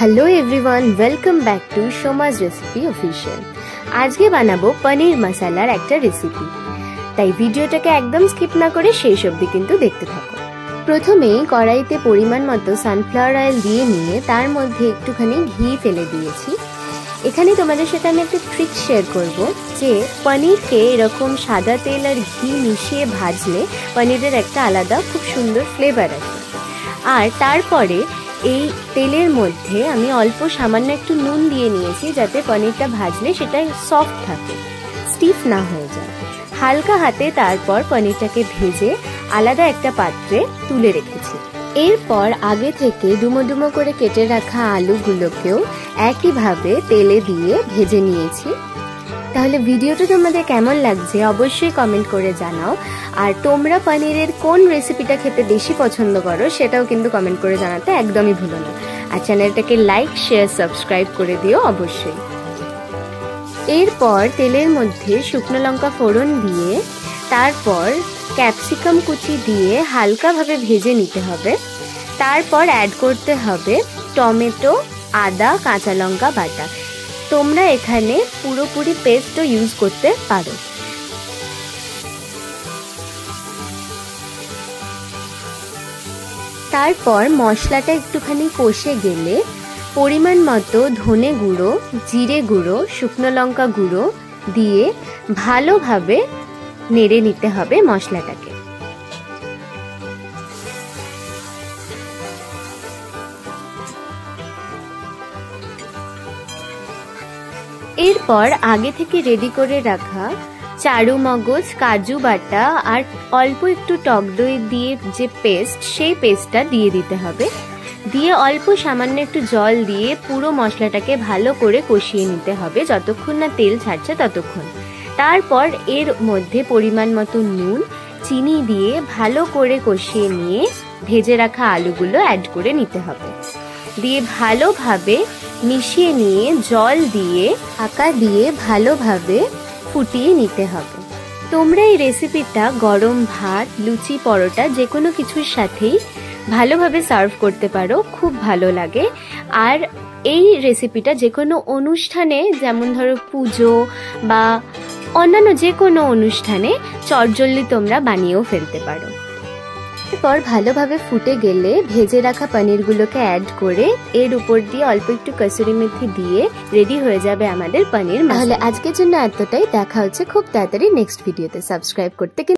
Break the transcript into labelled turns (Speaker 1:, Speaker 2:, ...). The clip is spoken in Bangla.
Speaker 1: Hello everyone, welcome back to Shoma's recipe official. आज के बानाबो पनीर मसालार एक रेसिपि, ताई भिडियोटाके एकदम स्किप ना करे शेष अब्दि किन्तु देखते थाको। प्रथमेई कड़ाईते परिमाण मतो सानफ्लावर अয়েল दिए निये तार मध्ये एकटुखानी घी फेले दिएछि। एखाने तोमादेर साथे आमि एकटा ट्रिक शेयर करब जे पनीरके एरकम सादा तेल और घी मिशिए भाजले पनीरेर एकटा आलादा खूब सुंदर फ्लेवर आसे। आर तारपरे এই তেলের মধ্যে আমি অল্প সামান্য একটু নুন দিয়ে নিয়েছি যাতে পনিরটা ভাজলে সেটা সফট থাকে, স্টিফ না হয়ে যায়। হালকা হাতে তারপর পনিরটাকে ভেজে আলাদা একটা পাত্রে তুলে রেখেছি। এরপর আগে থেকে ডুমো ডুমো করে কেটে রাখা আলুগুলোকেও একইভাবে তেলে দিয়ে ভেজে নিয়েছি। তাহলে ভিডিওটা তোমাদের কেমন লাগছে অবশ্যই কমেন্ট করে জানাও। আর তোমরা পনিরের কোন রেসিপিটা খেতে বেশি পছন্দ করো সেটাও কিন্তু কমেন্ট করে জানাতে একদমই ভুলো না। আর চ্যানেলটাকে লাইক শেয়ার সাবস্ক্রাইব করে দিও অবশ্যই। এরপর তেলের মধ্যে শুকনো লঙ্কা ফোড়ন দিয়ে তারপর ক্যাপসিকাম কুচি দিয়ে হালকাভাবে ভেজে নিতে হবে। তারপর অ্যাড করতে হবে টমেটো, আদা, কাঁচা লঙ্কা বাটা। তোমরা এখানে পুরোপুরি পেস্টও ইউজ করতে পারো। তারপর মশলাটা একটুখানি কষে গেলে পরিমাণ মতো ধনে গুঁড়ো, জিরে গুঁড়ো, শুকনো লঙ্কা গুঁড়ো দিয়ে ভালোভাবে নেড়ে নিতে হবে মশলাটাকে। এরপর আগে থেকে রেডি করে রাখা চারু মগজ, কাজু বাটা আর অল্প একটু টক দই দিয়ে যে পেস্ট, সেই পেস্টটা দিয়ে দিতে হবে। দিয়ে অল্প সামান্য একটু জল দিয়ে পুরো মশলাটাকে ভালো করে কষিয়ে নিতে হবে যতক্ষণ না তেল ছাড়ছে ততক্ষণ। তারপর এর মধ্যে পরিমাণ মতো নুন, চিনি দিয়ে ভালো করে কষিয়ে নিয়ে ভেজে রাখা আলুগুলো অ্যাড করে নিতে হবে। দিয়ে ভালোভাবে মিশিয়ে নিয়ে জল দিয়ে ঢাকা দিয়ে ভালোভাবে ফুটিয়ে নিতে হবে। তোমরা এই রেসিপিটা গরম ভাত, লুচি, পরোটা যে কোনো কিছুর সাথেই ভালোভাবে সার্ভ করতে পারো, খুব ভালো লাগে। আর এই রেসিপিটা যে কোনো অনুষ্ঠানে, যেমন ধরো পুজো বা অন্যান্য যে কোনো অনুষ্ঠানে চটজলদি তোমরা বানিয়েও ফেলতে পারো। এরপর ভালোভাবে ফুটে গেলে ভেজে রাখা পনিরগুলোকে অ্যাড করে এর উপর দিয়ে অল্প একটু কসুরি মেথি দিয়ে রেডি হয়ে যাবে আমাদের পনির। তাহলে আজকের জন্য এতটাই, দেখা হচ্ছে খুব তাড়াতাড়ি নেক্সট ভিডিওতে। সাবস্ক্রাইব করতে